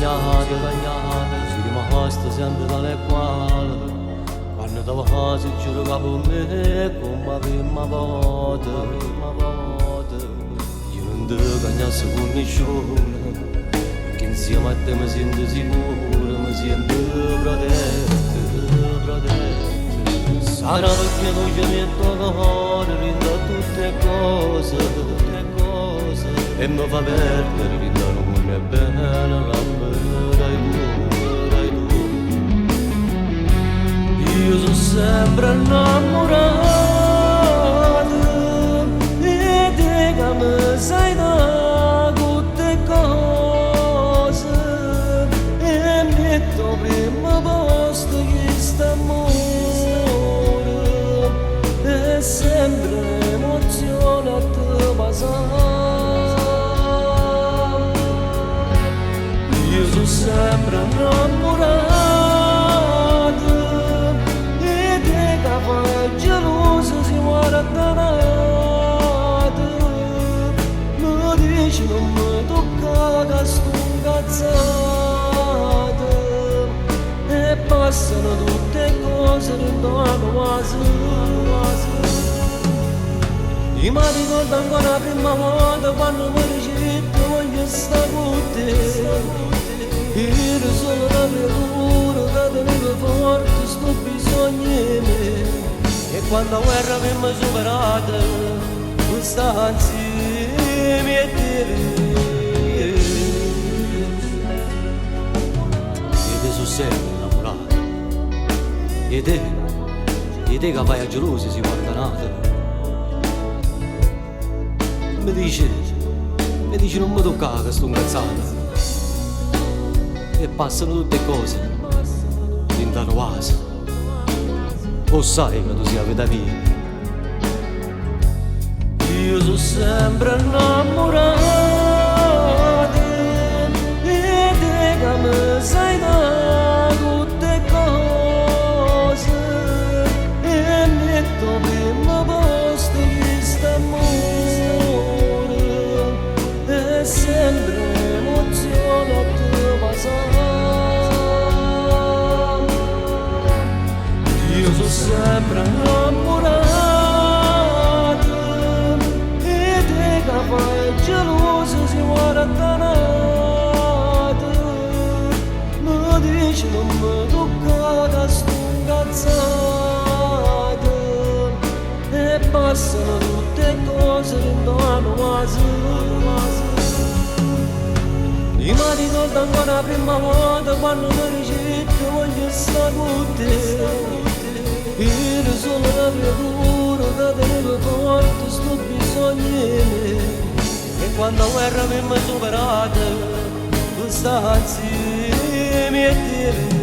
si rimasta sempre tale quale. Quando te va si giuro capo me come la prima volta. Io non ti cagnassi con nessuno, perché insieme a te mi sento sicuro, mi sento protetto. Sarà perché tu ci metto cuore, rinda tutte cose, e mi fa perdere che non è bene l'amore tu. Io sono sempre innamorato e te che mi sai da tutte cose, e metto prima posto che st'amore è sempre emozione a te passare. Io sono sempre innamorato e te che fai geloso si guarda dannato. Mi dici non mi tocca che sto incazzato, e passano tutte cose intorno quasi. Io mi ricordo ancora la prima volta quando mi dici voglio stare con te. Ero solo la creatura che teneva forte sto bisogno in me, e quando la guerra mi superata tu stai insieme a te. E te sono sempre innamorato, e te che vai a gelosi si guarda nato. Mi dici non mi tocca che sto incazzato, e passano tutte cose dentro quasi. O sai che tu sia vita mia. Io sono sempre innamorato e te che mi sai da tutte cose, e metto prima posto che st'amore è sempre emozione a te passare. Io sono sempre innamorato e te che fai geloso si guarda dannato. Mi dici non mi tocca che sto incazzato, e passano tutte cose intorno quasi. Io mi ricordo ancora la prima volta quando mi dici che voglio stare con te. Ero solo la creatura che teneva forte sto bisogno in me, e quando la guerra mi superata tu stai insieme a te.